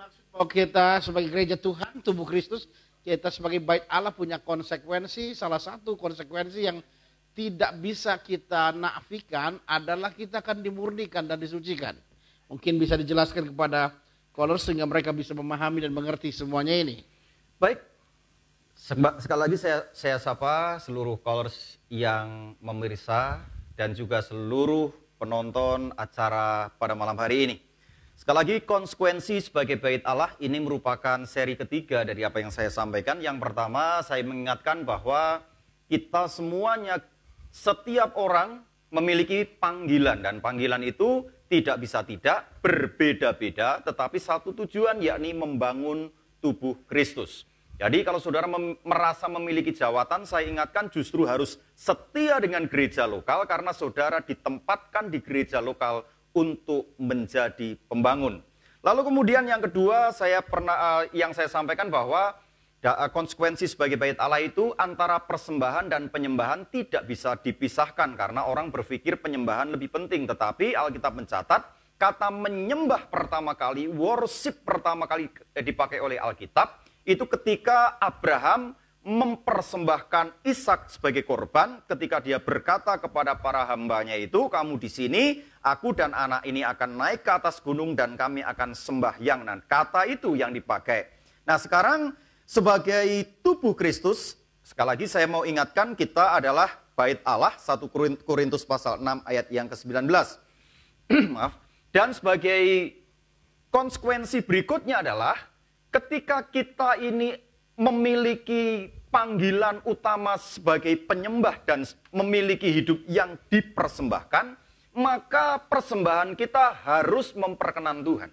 maksud bahwa kita sebagai gereja Tuhan, tubuh Kristus, kita sebagai bait Allah punya konsekuensi. Salah satu konsekuensi yang tidak bisa kita nafikan adalah kita akan dimurnikan dan disucikan. Mungkin bisa dijelaskan kepada callers sehingga mereka bisa memahami dan mengerti semuanya ini. Baik, sekali lagi saya sapa seluruh callers yang memirsa dan juga seluruh penonton acara pada malam hari ini. Sekali lagi, konsekuensi sebagai bait Allah ini merupakan seri ketiga dari apa yang saya sampaikan. Yang pertama, saya mengingatkan bahwa kita semuanya, setiap orang memiliki panggilan. Dan panggilan itu tidak bisa tidak, berbeda-beda, tetapi satu tujuan, yakni membangun tubuh Kristus. Jadi kalau saudara merasa memiliki jawatan, saya ingatkan justru harus setia dengan gereja lokal, karena saudara ditempatkan di gereja lokal untuk menjadi pembangun. Lalu kemudian yang kedua, yang saya sampaikan bahwa konsekuensi sebagai bait Allah itu antara persembahan dan penyembahan tidak bisa dipisahkan, karena orang berpikir penyembahan lebih penting. Tetapi Alkitab mencatat kata menyembah pertama kali, worship pertama kali dipakai oleh Alkitab itu ketika Abraham mempersembahkan Ishak sebagai korban, ketika dia berkata kepada para hambanya itu, kamu di sini, aku dan anak ini akan naik ke atas gunung dan kami akan sembahyang. Nah, kata itu yang dipakai. Nah, sekarang sebagai tubuh Kristus, sekali lagi saya mau ingatkan kita adalah bait Allah, 1 Korintus pasal 6 ayat yang ke-19. Maaf. Dan sebagai konsekuensi berikutnya adalah ketika kita ini memiliki panggilan utama sebagai penyembah dan memiliki hidup yang dipersembahkan, maka persembahan kita harus memperkenan Tuhan.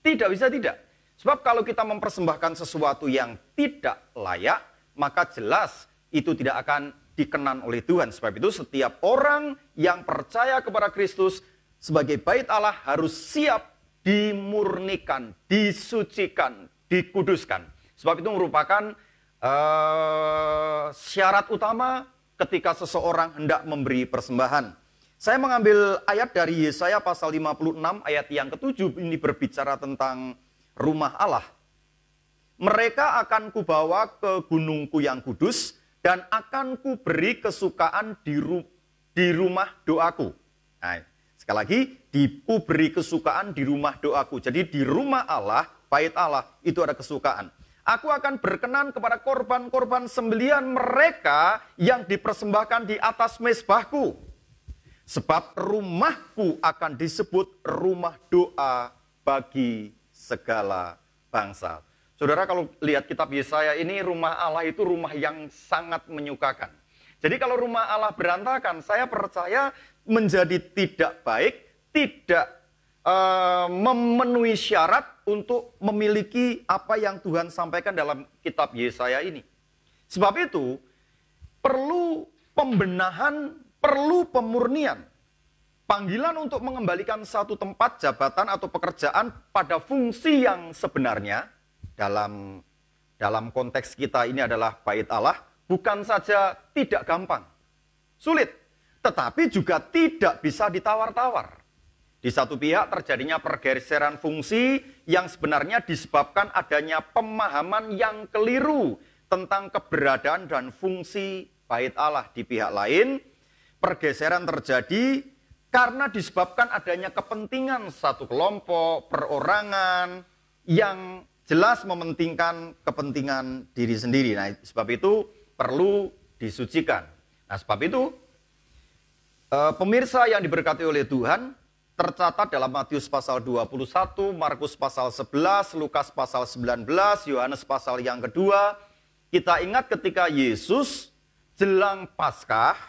Tidak bisa tidak. Sebab kalau kita mempersembahkan sesuatu yang tidak layak, maka jelas itu tidak akan dikenan oleh Tuhan. Sebab itu setiap orang yang percaya kepada Kristus sebagai bait Allah harus siap dimurnikan, disucikan, dikuduskan. Sebab itu merupakan syarat utama ketika seseorang hendak memberi persembahan. Saya mengambil ayat dari Yesaya pasal 56 ayat yang ke-7, ini berbicara tentang rumah Allah. Mereka akan kubawa ke gunungku yang kudus dan akan kuberi kesukaan di rumah doaku. Nah, sekali lagi, kuberi kesukaan di rumah doaku. Jadi di rumah Allah, bait Allah, itu ada kesukaan. Aku akan berkenan kepada korban-korban sembelihan mereka yang dipersembahkan di atas mezbahku. Sebab rumahku akan disebut rumah doa bagi segala bangsa. Saudara, kalau lihat kitab Yesaya ini, rumah Allah itu rumah yang sangat menyukakan. Jadi kalau rumah Allah berantakan, saya percaya menjadi tidak baik, tidak memenuhi syarat untuk memiliki apa yang Tuhan sampaikan dalam kitab Yesaya ini. Sebab itu, perlu pembenahan, perlu pemurnian. Panggilan untuk mengembalikan satu tempat jabatan atau pekerjaan pada fungsi yang sebenarnya, dalam konteks kita ini adalah bait Allah, bukan saja tidak gampang, sulit, tetapi juga tidak bisa ditawar-tawar. Di satu pihak terjadinya pergeseran fungsi yang sebenarnya disebabkan adanya pemahaman yang keliru tentang keberadaan dan fungsi bait Allah. Di pihak lain, pergeseran terjadi karena disebabkan adanya kepentingan satu kelompok, perorangan yang jelas mementingkan kepentingan diri sendiri. Nah, sebab itu perlu disucikan. Nah, sebab itu pemirsa yang diberkati oleh Tuhan, tercatat dalam Matius pasal 21, Markus pasal 11, Lukas pasal 19, Yohanes pasal yang kedua. Kita ingat ketika Yesus jelang Paskah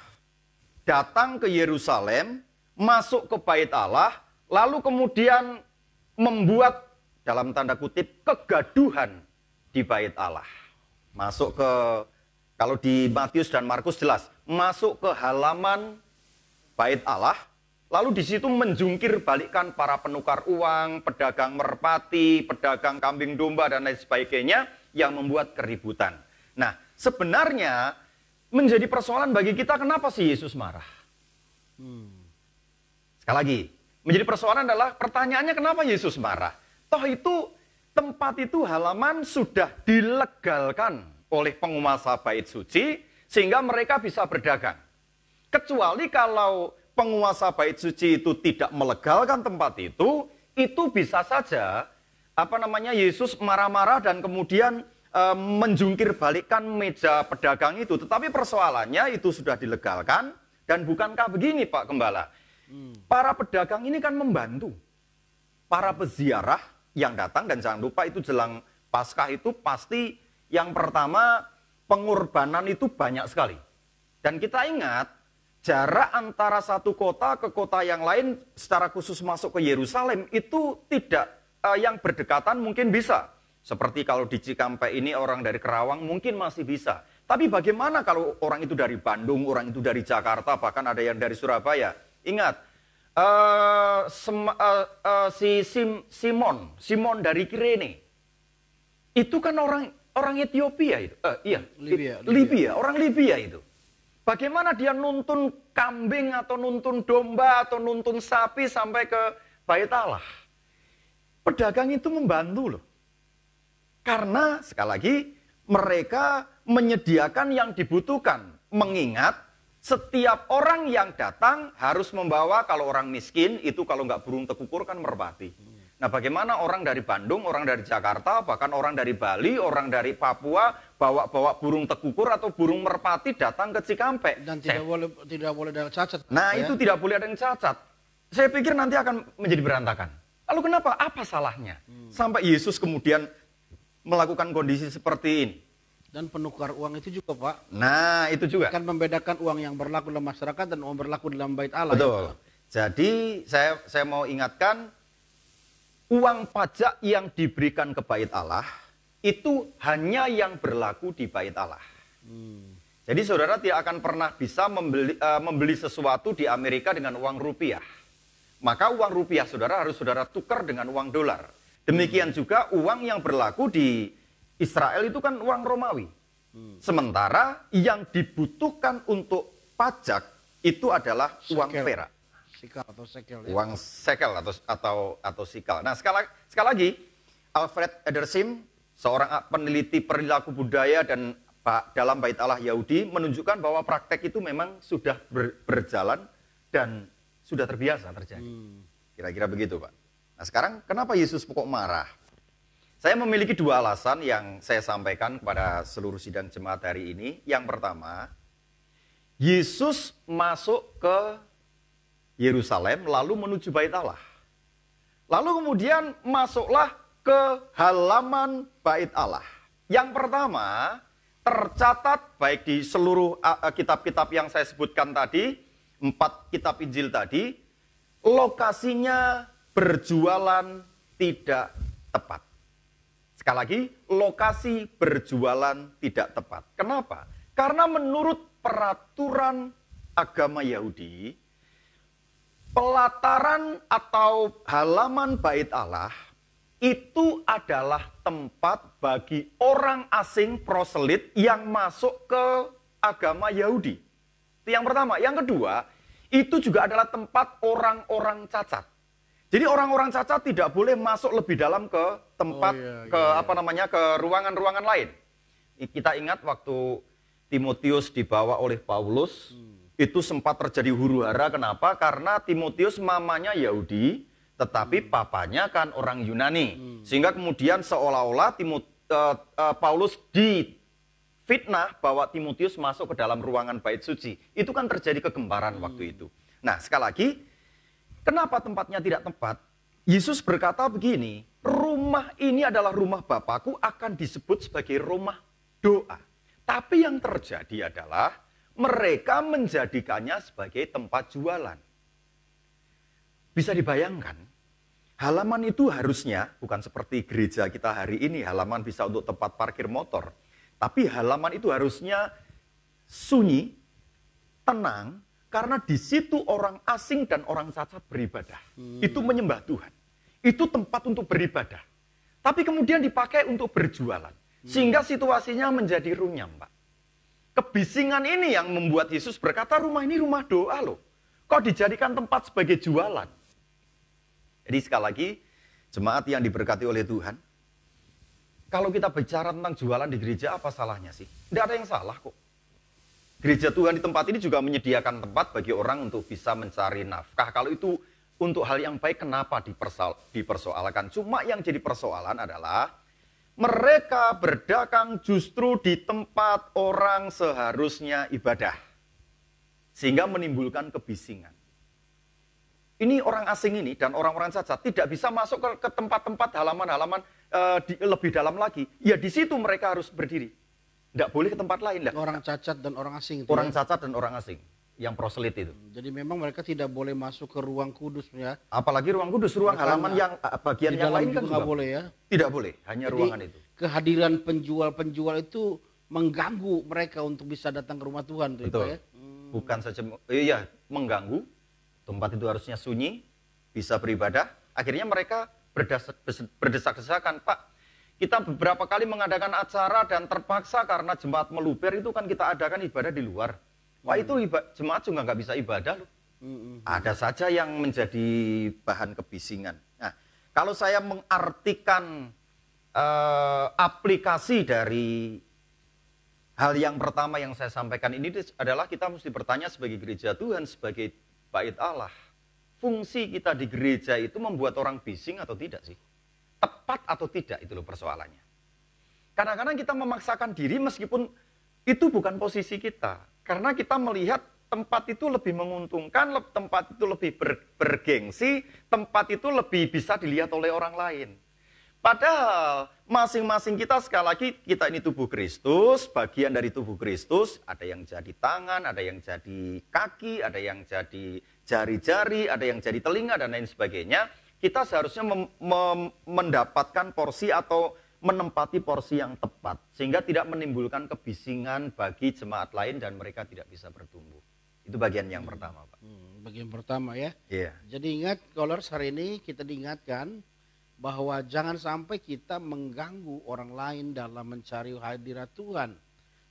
datang ke Yerusalem, masuk ke bait Allah, lalu kemudian membuat dalam tanda kutip kegaduhan di bait Allah. Masuk ke, kalau di Matius dan Markus jelas, masuk ke halaman bait Allah, lalu di situ menjungkir balikkan para penukar uang, pedagang merpati, pedagang kambing domba, dan lain sebagainya yang membuat keributan. Nah, sebenarnya menjadi persoalan bagi kita, kenapa sih Yesus marah? Sekali lagi, menjadi persoalan adalah pertanyaannya kenapa Yesus marah? Toh itu tempat itu halaman sudah dilegalkan oleh penguasa bait suci sehingga mereka bisa berdagang. Kecuali kalau penguasa bait suci itu tidak melegalkan tempat itu bisa saja Yesus marah-marah dan kemudian menjungkir balikkan meja pedagang itu. Tetapi persoalannya itu sudah dilegalkan dan bukankah begini Pak Gembala? Para pedagang ini kan membantu para peziarah yang datang, dan jangan lupa itu jelang Paskah itu pasti yang pertama pengorbanan itu banyak sekali. Dan kita ingat jarak antara satu kota ke kota yang lain secara khusus masuk ke Yerusalem itu tidak yang berdekatan mungkin bisa. Seperti kalau di Cikampek ini orang dari Kerawang mungkin masih bisa. Tapi bagaimana kalau orang itu dari Bandung, orang itu dari Jakarta, bahkan ada yang dari Surabaya. Ingat, Simon dari Kirene, itu kan orang Ethiopia itu. Libya, orang Libya itu. Bagaimana dia nuntun kambing atau nuntun domba atau nuntun sapi sampai ke Bait Allah? Pedagang itu membantu loh. Karena sekali lagi mereka menyediakan yang dibutuhkan. Mengingat setiap orang yang datang harus membawa, kalau orang miskin itu kalau nggak burung tekukur kan merpati. Nah bagaimana orang dari Bandung, orang dari Jakarta, bahkan orang dari Bali, orang dari Papua bawa burung tekukur atau burung merpati datang ke Cikampek. Dan tidak boleh ada yang cacat. Nah itu tidak boleh ada yang cacat. Saya pikir nanti akan menjadi berantakan. Lalu kenapa? Apa salahnya? Sampai Yesus kemudian melakukan kondisi seperti ini. Dan penukar uang itu juga Pak. Nah itu juga. Kan membedakan uang yang berlaku dalam masyarakat dan uang berlaku dalam Bait Allah. Betul. Ya, jadi saya mau ingatkan, uang pajak yang diberikan ke Bait Allah itu hanya yang berlaku di Bait Allah. Jadi saudara tidak akan pernah bisa membeli sesuatu di Amerika dengan uang rupiah. Maka uang rupiah saudara harus saudara tukar dengan uang dolar. Demikian juga uang yang berlaku di Israel itu kan uang Romawi. Sementara yang dibutuhkan untuk pajak itu adalah uang perak. Sikal atau sekel. Ya? Uang sekel atau sikal. Nah sekali lagi, Alfred Edersheim, seorang peneliti perilaku budaya dan dalam Bait Allah Yahudi, menunjukkan bahwa praktek itu memang sudah berjalan dan sudah terbiasa terjadi. Kira-kira begitu Pak. Nah sekarang kenapa Yesus kok marah? Saya memiliki dua alasan yang saya sampaikan kepada seluruh sidang jemaat hari ini. Yang pertama, Yesus masuk ke Yerusalem lalu menuju Bait Allah. Lalu kemudian masuklah ke halaman Bait Allah. Yang pertama, tercatat baik di seluruh kitab-kitab yang saya sebutkan tadi, 4 kitab Injil tadi, lokasinya berjualan tidak tepat. Sekali lagi, lokasi berjualan tidak tepat. Kenapa? Karena menurut peraturan agama Yahudi, pelataran atau halaman Bait Allah itu adalah tempat bagi orang asing proselit yang masuk ke agama Yahudi. Itu yang pertama. Yang kedua, itu juga adalah tempat orang-orang cacat. Jadi orang-orang cacat tidak boleh masuk lebih dalam ke tempat ke ruangan-ruangan lain. Kita ingat waktu Timotius dibawa oleh Paulus, itu sempat terjadi huru-hara. Kenapa? Karena Timotius mamanya Yahudi, tetapi papanya kan orang Yunani. Sehingga kemudian seolah-olah Paulus difitnah bahwa Timotius masuk ke dalam ruangan bait suci. Itu kan terjadi kegemparan waktu itu. Nah, sekali lagi, kenapa tempatnya tidak tepat? Yesus berkata begini, rumah ini adalah rumah Bapakku, akan disebut sebagai rumah doa. Tapi yang terjadi adalah mereka menjadikannya sebagai tempat jualan. Bisa dibayangkan, halaman itu harusnya bukan seperti gereja kita hari ini, halaman bisa untuk tempat parkir motor. Tapi halaman itu harusnya sunyi, tenang, karena di situ orang asing dan orang cacat beribadah. Itu menyembah Tuhan. Itu tempat untuk beribadah. Tapi kemudian dipakai untuk berjualan. Sehingga situasinya menjadi runyam, Pak. Kebisingan ini yang membuat Yesus berkata, rumah ini rumah doa loh. Kok dijadikan tempat sebagai jualan? Jadi sekali lagi, jemaat yang diberkati oleh Tuhan, Kalau kita bicara tentang jualan di gereja, apa salahnya sih? Tidak ada yang salah kok. Gereja Tuhan di tempat ini juga menyediakan tempat bagi orang untuk bisa mencari nafkah. Kalau itu untuk hal yang baik, kenapa dipersoalkan? Cuma yang jadi persoalan adalah mereka berdagang justru di tempat orang seharusnya ibadah. Sehingga menimbulkan kebisingan. Ini orang asing ini dan orang-orang cacat tidak bisa masuk ke tempat-tempat halaman-halaman lebih dalam lagi. Ya di situ mereka harus berdiri. Tidak boleh ke tempat lain. Orang cacat dan orang asing. Orang cacat dan orang asing yang proselit itu. Jadi memang mereka tidak boleh masuk ke ruang kudus ya. Apalagi ruang kudus, ruang halaman yang bagian yang lain kan juga boleh ya. Tidak boleh, hanya jadi, ruangan itu. Kehadiran penjual-penjual itu mengganggu mereka untuk bisa datang ke rumah Tuhan tuh. Betul. Ya? Bukan saja mengganggu. Tempat itu harusnya sunyi, bisa beribadah. Akhirnya mereka berdesak-desakan, Pak. Kita beberapa kali mengadakan acara dan terpaksa karena jemaat meluber itu kan kita adakan ibadah di luar. Pak itu jemaat juga nggak bisa ibadah loh. Ada saja yang menjadi bahan kebisingan. Nah, kalau saya mengartikan aplikasi dari hal yang pertama yang saya sampaikan ini adalah kita mesti bertanya sebagai gereja Tuhan, sebagai bait Allah. Fungsi kita di gereja itu membuat orang bising atau tidak sih? Tepat atau tidak, itu loh persoalannya. Kadang-kadang kita memaksakan diri meskipun itu bukan posisi kita. Karena kita melihat tempat itu lebih menguntungkan, tempat itu lebih bergengsi, tempat itu lebih bisa dilihat oleh orang lain. Padahal masing-masing kita, sekali lagi, kita ini tubuh Kristus, bagian dari tubuh Kristus, ada yang jadi tangan, ada yang jadi kaki, ada yang jadi jari-jari, ada yang jadi telinga, dan lain sebagainya. Kita seharusnya mendapatkan porsi atau menempati porsi yang tepat, sehingga tidak menimbulkan kebisingan bagi jemaat lain dan mereka tidak bisa bertumbuh. Itu bagian yang pertama, Pak. Bagian pertama ya. Iya. Jadi ingat, Scholars, hari ini kita diingatkan bahwa jangan sampai kita mengganggu orang lain dalam mencari hadirat Tuhan.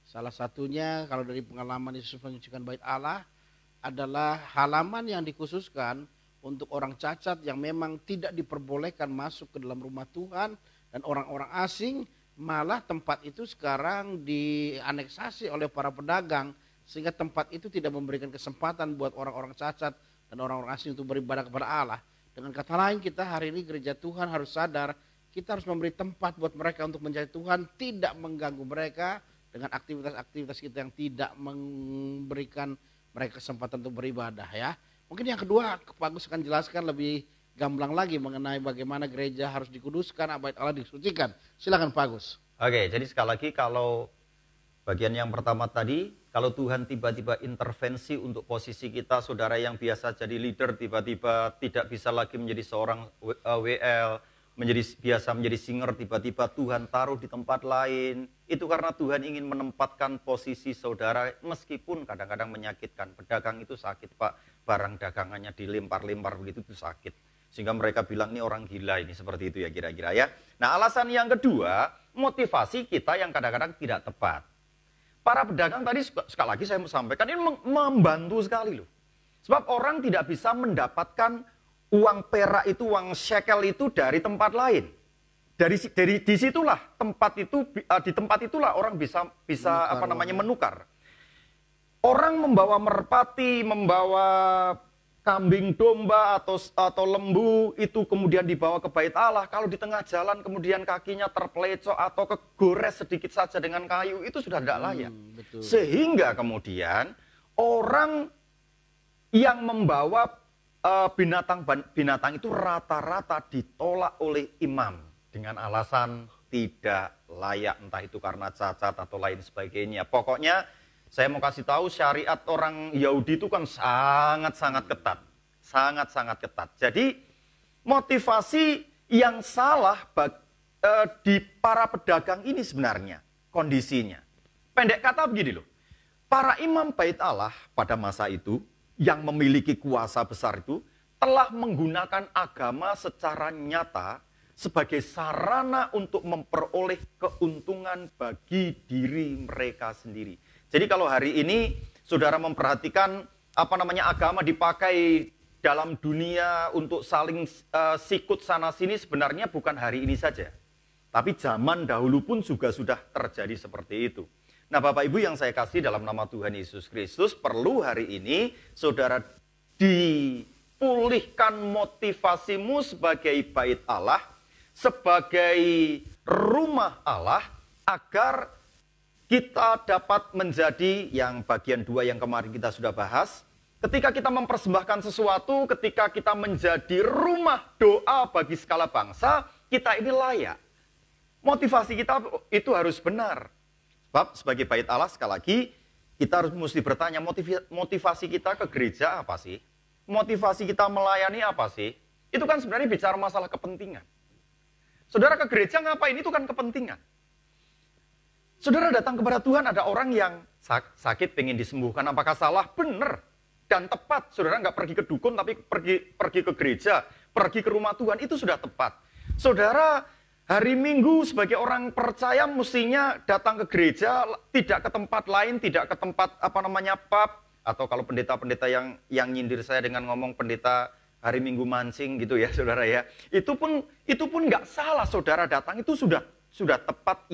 Salah satunya kalau dari pengalaman Yesus menyucikan bait Allah adalah halaman yang dikhususkan untuk orang cacat yang memang tidak diperbolehkan masuk ke dalam rumah Tuhan, dan orang-orang asing, malah tempat itu sekarang dianeksasi oleh para pedagang sehingga tempat itu tidak memberikan kesempatan buat orang-orang cacat dan orang-orang asing untuk beribadah kepada Allah. Dengan kata lain, kita hari ini gereja Tuhan harus sadar, kita harus memberi tempat buat mereka untuk mencari Tuhan, tidak mengganggu mereka dengan aktivitas-aktivitas kita yang tidak memberikan mereka kesempatan untuk beribadah ya. Mungkin yang kedua, Pak Agus akan jelaskan lebih gamblang lagi mengenai bagaimana gereja harus dikuduskan, bait Allah disucikan. Silakan Pak Agus. Oke, jadi sekali lagi kalau bagian yang pertama tadi, kalau Tuhan tiba-tiba intervensi untuk posisi kita, saudara yang biasa jadi leader tiba-tiba tidak bisa lagi menjadi seorang WL, biasa menjadi singer, tiba-tiba Tuhan taruh di tempat lain. Itu karena Tuhan ingin menempatkan posisi saudara, meskipun kadang-kadang menyakitkan. Pedagang itu sakit, Pak, barang dagangannya dilempar-lempar begitu itu sakit. Sehingga mereka bilang ini orang gila, ini seperti itu ya kira-kira ya. Nah, alasan yang kedua, motivasi kita yang kadang-kadang tidak tepat. Para pedagang tadi sekali lagi saya mau sampaikan ini membantu sekali loh. Sebab orang tidak bisa mendapatkan uang perak itu, uang shekel itu dari tempat lain. Disitulah tempat itu, di tempat itulah orang bisa menukar. Orang membawa merpati, membawa kambing domba atau lembu itu kemudian dibawa ke bait Allah. Kalau di tengah jalan kemudian kakinya terpelecok atau kegores sedikit saja dengan kayu, itu sudah tidak layak. Betul. Sehingga kemudian orang yang membawa binatang itu rata-rata ditolak oleh imam dengan alasan tidak layak, entah itu karena cacat atau lain sebagainya. Pokoknya saya mau kasih tahu, syariat orang Yahudi itu kan sangat-sangat ketat. Sangat-sangat ketat. Jadi motivasi yang salah di para pedagang ini sebenarnya kondisinya. Pendek kata begini loh. Para imam bait Allah pada masa itu yang memiliki kuasa besar itu telah menggunakan agama secara nyata sebagai sarana untuk memperoleh keuntungan bagi diri mereka sendiri. Jadi kalau hari ini saudara memperhatikan agama dipakai dalam dunia untuk saling sikut sana sini, sebenarnya bukan hari ini saja. Tapi zaman dahulu pun juga sudah terjadi seperti itu. Nah, Bapak Ibu yang saya kasih dalam nama Tuhan Yesus Kristus, perlu hari ini saudara dipulihkan motivasimu sebagai bait Allah, sebagai rumah Allah, agar kita dapat menjadi yang bagian 2 yang kemarin kita sudah bahas. Ketika kita mempersembahkan sesuatu, ketika kita menjadi rumah doa bagi segala bangsa, kita ini layak. Motivasi kita itu harus benar. Sebab sebagai bait Allah, sekali lagi, kita harus mesti bertanya, motivasi kita ke gereja apa sih? Motivasi kita melayani apa sih? Itu kan sebenarnya bicara masalah kepentingan. Saudara ke gereja ngapain? Itu kan kepentingan. Saudara datang kepada Tuhan, ada orang yang sakit, pengen disembuhkan. Apakah salah? Benar dan tepat. Saudara nggak pergi ke dukun, tapi pergi ke gereja, pergi ke rumah Tuhan, itu sudah tepat. Saudara, hari Minggu sebagai orang percaya mestinya datang ke gereja, tidak ke tempat lain, tidak ke tempat pub, atau kalau pendeta-pendeta yang nyindir saya dengan ngomong pendeta hari Minggu mancing gitu ya, saudara ya. Itu pun nggak salah, saudara datang itu sudah tepat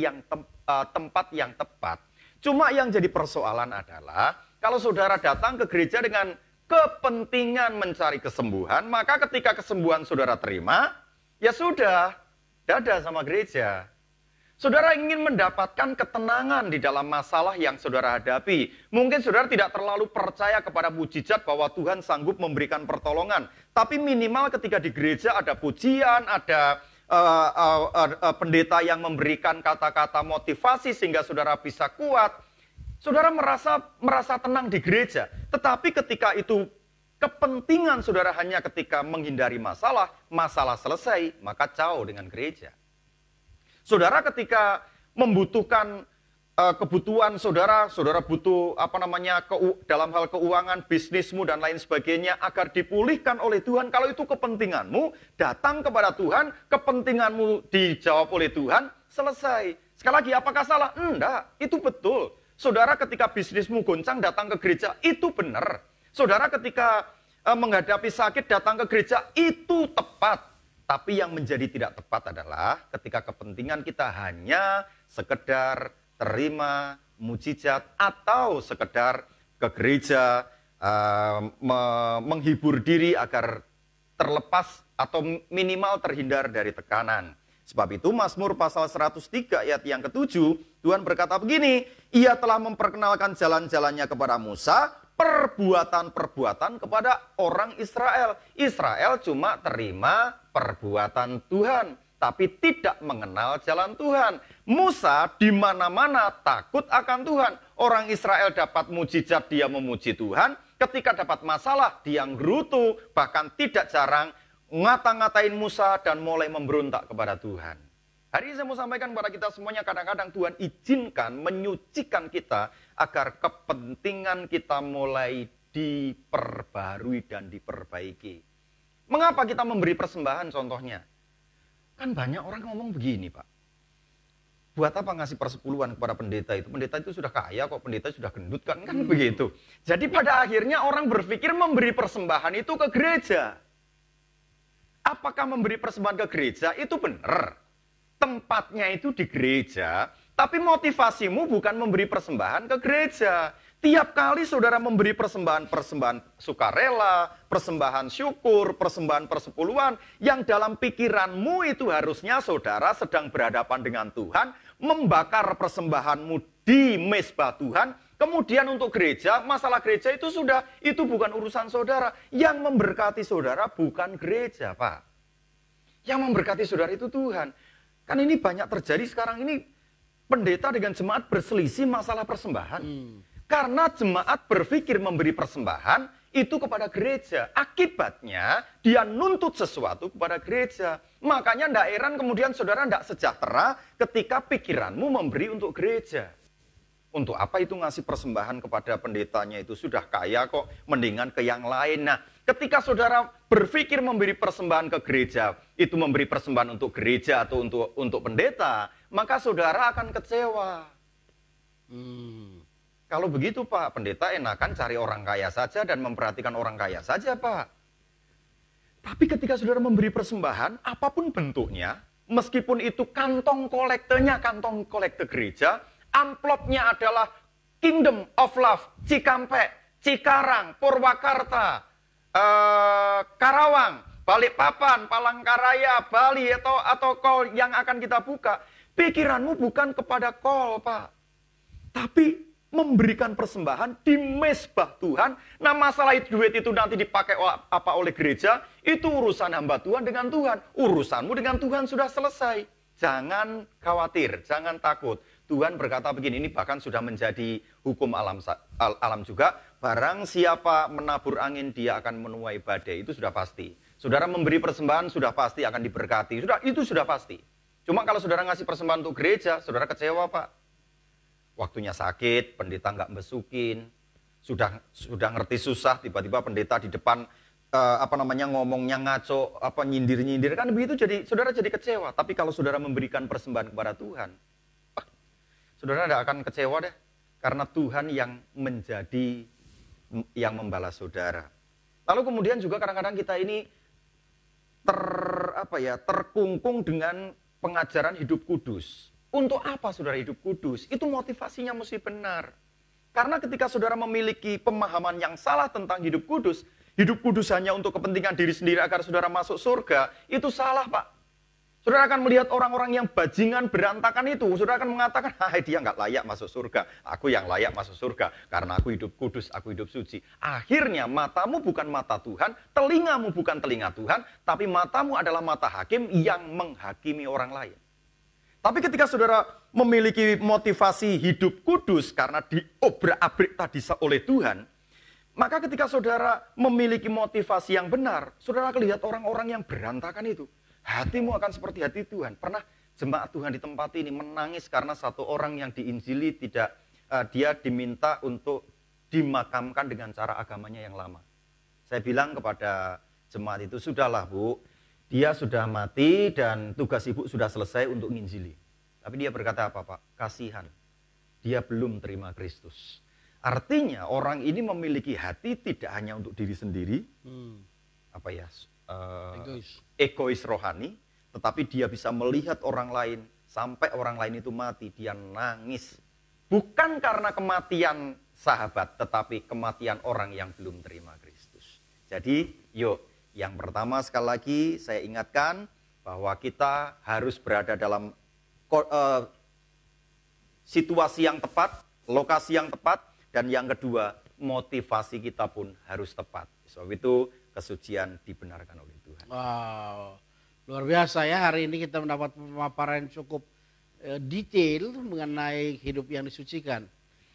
tempat yang tepat. Cuma yang jadi persoalan adalah kalau saudara datang ke gereja dengan kepentingan mencari kesembuhan, maka ketika kesembuhan saudara terima, ya sudah, dadah sama gereja. Saudara ingin mendapatkan ketenangan di dalam masalah yang saudara hadapi. Mungkin saudara tidak terlalu percaya kepada mujizat bahwa Tuhan sanggup memberikan pertolongan. Tapi minimal ketika di gereja ada pujian, ada pendeta yang memberikan kata-kata motivasi sehingga saudara bisa kuat. Saudara merasa tenang di gereja. Tetapi ketika itu kepentingan saudara hanya ketika menghindari masalah selesai, maka jauh dengan gereja. Saudara ketika membutuhkan kebutuhan saudara butuh dalam hal keuangan, bisnismu dan lain sebagainya agar dipulihkan oleh Tuhan. Kalau itu kepentinganmu, datang kepada Tuhan, kepentinganmu dijawab oleh Tuhan, selesai. Sekali lagi, apakah salah? Enggak, itu betul. Saudara ketika bisnismu goncang datang ke gereja, itu benar. Saudara ketika menghadapi sakit datang ke gereja, itu tepat. Tapi yang menjadi tidak tepat adalah ketika kepentingan kita hanya sekedar terima mujizat atau sekedar ke gereja menghibur diri agar terlepas atau minimal terhindar dari tekanan. Sebab itu Mazmur pasal 103 ayat yang ke-7, Tuhan berkata begini, Ia telah memperkenalkan jalan-jalannya kepada Musa, perbuatan-perbuatan kepada orang Israel. Israel cuma terima perbuatan Tuhan, tapi tidak mengenal jalan Tuhan. Musa di mana-mana takut akan Tuhan. Orang Israel dapat mujizat, dia memuji Tuhan. Ketika dapat masalah, dia ngerutu, bahkan tidak jarang ngata-ngatain Musa dan mulai memberontak kepada Tuhan. Hari ini saya mau sampaikan kepada kita semuanya, kadang-kadang Tuhan izinkan, menyucikan kita agar kepentingan kita mulai diperbarui dan diperbaiki. Mengapa kita memberi persembahan contohnya? Kan banyak orang ngomong begini, Pak. Buat apa ngasih persepuluhan kepada pendeta itu? Pendeta itu sudah kaya kok, pendeta sudah gendut kan begitu. Jadi pada akhirnya orang berpikir memberi persembahan itu ke gereja. Apakah memberi persembahan ke gereja itu benar? Tempatnya itu di gereja, tapi motivasimu bukan memberi persembahan ke gereja. Tiap kali saudara memberi persembahan sukarela, persembahan syukur, persembahan persepuluhan, yang dalam pikiranmu itu harusnya saudara sedang berhadapan dengan Tuhan, membakar persembahanmu di mezbah Tuhan, kemudian untuk gereja, masalah gereja itu bukan urusan saudara. Yang memberkati saudara bukan gereja, Pak. Yang memberkati saudara itu Tuhan. Kan ini banyak terjadi sekarang ini, pendeta dengan jemaat berselisih masalah persembahan. Karena jemaat berpikir memberi persembahan itu kepada gereja. Akibatnya dia nuntut sesuatu kepada gereja. Makanya ndak heran kemudian saudara ndak sejahtera ketika pikiranmu memberi untuk gereja. Untuk apa itu ngasih persembahan kepada pendetanya, itu sudah kaya kok, mendingan ke yang lain. Nah, ketika saudara berpikir memberi persembahan ke gereja, itu memberi persembahan untuk gereja atau untuk pendeta, maka saudara akan kecewa. Kalau begitu Pak, pendeta enakan cari orang kaya saja dan memperhatikan orang kaya saja Pak. Tapi ketika saudara memberi persembahan, apapun bentuknya, Meskipun itu kantong kolekte gereja, amplopnya adalah Kingdom of Love, Cikampek, Cikarang, Purwakarta, Karawang, Balikpapan, Palangkaraya, Bali, atau call yang akan kita buka. Pikiranmu bukan kepada call, Pak. Tapi memberikan persembahan di mesbah Tuhan. Nah, masalah duit itu nanti dipakai oleh gereja, itu urusan hamba Tuhan dengan Tuhan. Urusanmu dengan Tuhan sudah selesai. Jangan khawatir, jangan takut. Tuhan berkata begini, ini bahkan sudah menjadi hukum alam juga. Barang siapa menabur angin, dia akan menuai badai. Itu sudah pasti. Saudara memberi persembahan, sudah pasti akan diberkati. Itu sudah pasti. Cuma kalau saudara ngasih persembahan untuk gereja, saudara kecewa, Pak. Waktunya sakit, pendeta nggak besukin, sudah ngerti susah, tiba-tiba pendeta di depan ngomongnya ngaco, nyindir-nyindir, kan begitu, jadi saudara jadi kecewa. Tapi kalau saudara memberikan persembahan kepada Tuhan, saudara tidak akan kecewa deh, karena Tuhan yang membalas saudara. Lalu kemudian juga kadang-kadang kita ini terkungkung dengan pengajaran hidup kudus. Untuk apa saudara hidup kudus? Itu motivasinya mesti benar. Karena ketika saudara memiliki pemahaman yang salah tentang hidup kudus hanya untuk kepentingan diri sendiri agar saudara masuk surga, itu salah, Pak. Saudara akan melihat orang-orang yang bajingan berantakan itu, saudara akan mengatakan, dia nggak layak masuk surga, aku yang layak masuk surga, karena aku hidup kudus, aku hidup suci. Akhirnya matamu bukan mata Tuhan, telingamu bukan telinga Tuhan, tapi matamu adalah mata hakim yang menghakimi orang lain. Tapi ketika saudara memiliki motivasi hidup kudus karena diobrak-abrik tadi oleh Tuhan, maka ketika saudara memiliki motivasi yang benar, saudara akan lihat orang-orang yang berantakan itu. Hatimu akan seperti hati Tuhan. Pernah jemaat Tuhan di tempat ini menangis karena satu orang yang diinjili dia diminta untuk dimakamkan dengan cara agamanya yang lama. Saya bilang kepada jemaat itu, sudahlah Bu, dia sudah mati dan tugas ibu sudah selesai untuk nginjili. Tapi dia berkata apa, Pak? Kasihan. Dia belum terima Kristus. Artinya orang ini memiliki hati tidak hanya untuk diri sendiri, egois rohani, tetapi dia bisa melihat orang lain, sampai orang lain itu mati, dia nangis. Bukan karena kematian sahabat, tetapi kematian orang yang belum terima Kristus. Jadi, yuk, yang pertama sekali lagi saya ingatkan bahwa kita harus berada dalam situasi yang tepat, lokasi yang tepat, dan yang kedua motivasi kita pun harus tepat. Sebab itu kesucian dibenarkan oleh Tuhan. Wow, luar biasa ya, hari ini kita mendapat pemaparan yang cukup detail mengenai hidup yang disucikan.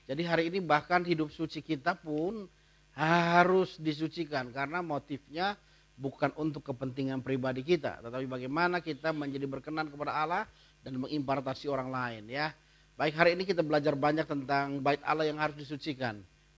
Jadi hari ini bahkan hidup suci kita pun harus disucikan karena motifnya bukan untuk kepentingan pribadi kita, tetapi bagaimana kita menjadi berkenan kepada Allah dan mengimpartasi orang lain ya. Baik, hari ini kita belajar banyak tentang bait Allah yang harus disucikan.